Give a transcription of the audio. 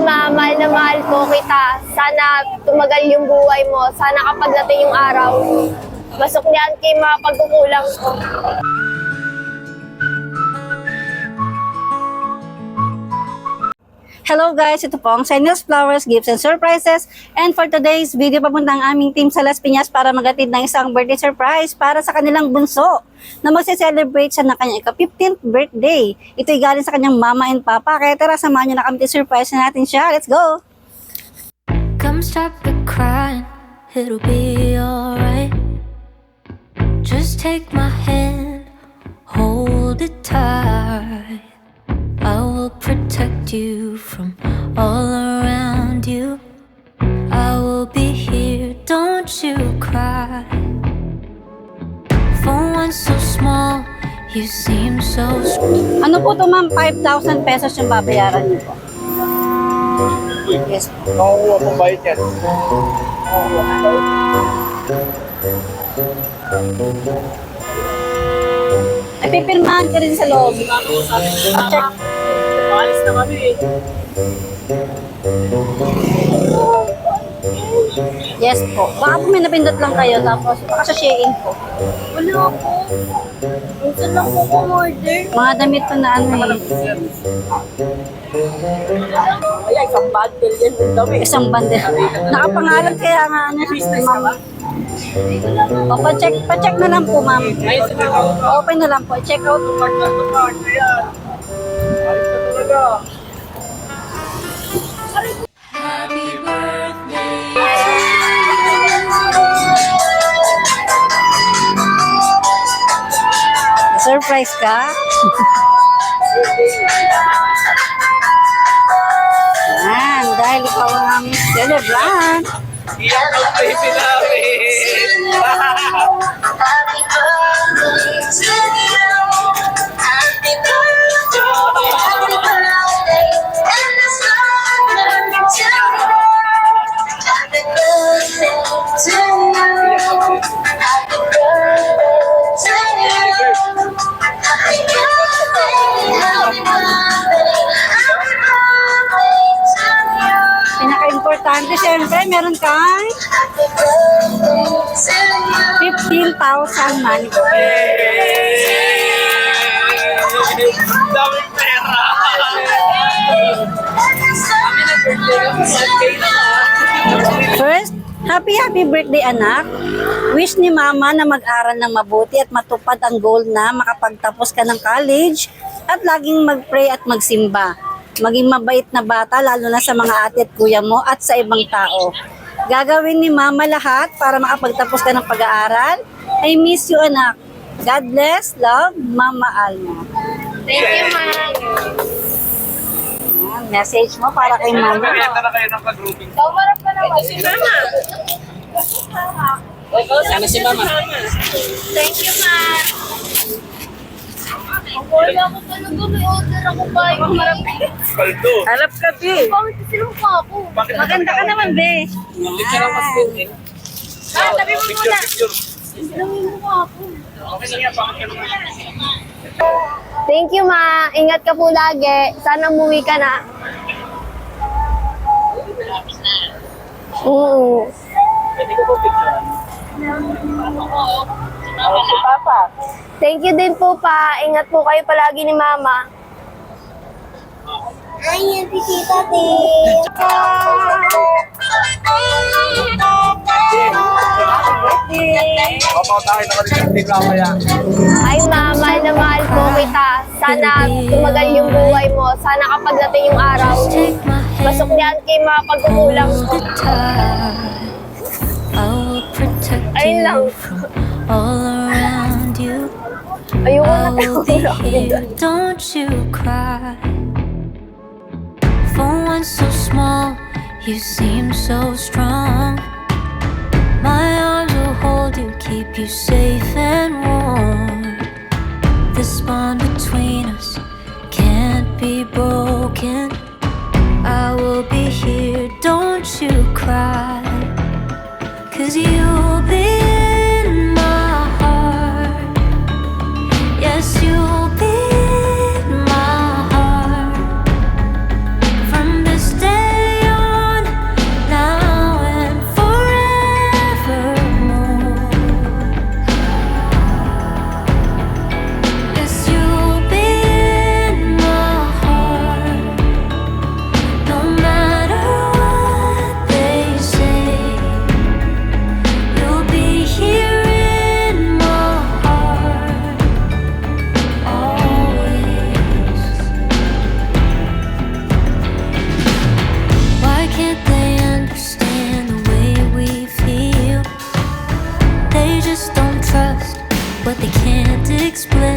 mahal na mahal ko kita. Sana tumagal yung buhay mo. Sana kapag dating yung araw, masuklian kay mga pagkukulang ko. Hello guys, ito po ang Senils Flowers, Gifts and Surprises. And for today's video, papunta ang aming team sa Las Piñas para magatid ng isang birthday surprise para sa kanilang bunso na magse-celebrate siya ng kanyang ika-15th birthday. Ito'y galing sa kanyang mama and papa. Kaya tara, samahan nyo na kami, surprise na natin siya. Let's go! Come stop the crying, it'll be alright. Just take my hand, hold it tight. I will protect you from all around you. I will be here, don't you cry. For one so small, you seem so strong. Ano po ito ma'am? 5,000 pesos yung babayaran niyo po. Yes po. Nakukuha po ba yan? Ay, pipirmahan ka rin sa loob. Check. Maalis na kami eh. Yes po. Baka po may napindot lang kayo, tapos baka sa sharing po. Wala po. Minsan lang po kumorder. Mga damit po na ano eh. Ay, isang bundle yan yung dami. Isang bundle. Nakapangalan kaya nga ano. Ma'am. O, pa-check na lang po, ma'am. Open na lang po. Check out. Happy birthday. Surprise ka? Yan, dahil ikaw ang aming celebrant. Iyak ang baby namin. Happy birthday to you. Happy birthday. Happy birthday. And the sun to you. Happy birthday to you. Happy birthday to you. Happy birthday. Happy birthday. Happy birthday to you. Pinaka-importante, syempre, meron kang Happy birthday to you. 15,000 money. Daming pera. Kami nag-birthday kami. 1K na. First, happy birthday anak. Wish ni mama na mag-aral ng mabuti at matupad ang goal na makapagtapos ka ng college at laging mag-pray at magsimba. Maging mabait na bata lalo na sa mga ate at kuya mo at sa ibang tao. Gagawin ni mama lahat para makapagtapos ka ng pag-aaral. I miss you anak. God bless, love, Mama Alma. Thank you, ma'am. Ayan, message mo para kay mama. Merienda na kayo ng pag-grouping. Kamarap ka naman. Ito si mama. Sana si mama. Thank you, ma'am. Wala ko talaga. May order ako ba? Paldo. Harap ka, Be. Bakit silang pa ako? Bakit Maganda ka naman, Be. picture ang mas din. Tabi mo muna. Picture. Silang mo ako. Okay lang yan. Bakit ka naman? Thank you, ma. Ingat ka po lagi. Sana umuwi ka na. Oo. Pwede ko po picture. Si Papa. Thank you din po, pa. Ingat po kayo palagi ni mama. Ay, yan si Tita Papautahin na kami ng mamaya. Ay, ma. Mahal na mahal ko kita. Sana tumagal yung buhay mo. Sana kapag dating yung araw, Take my hand. masuklian kay mga pagkukulang ko. I will protect Ayun lang. you from all around you. Ayoko I na will be pero here, don't you cry. For one so small, you seem so strong. My arms will hold you, keep you safe and warm. This bond between us can't be broken. I will be here, don't you cry. 'Cause you'll be in my heart. Yes, you'll be in my heart. From this day split.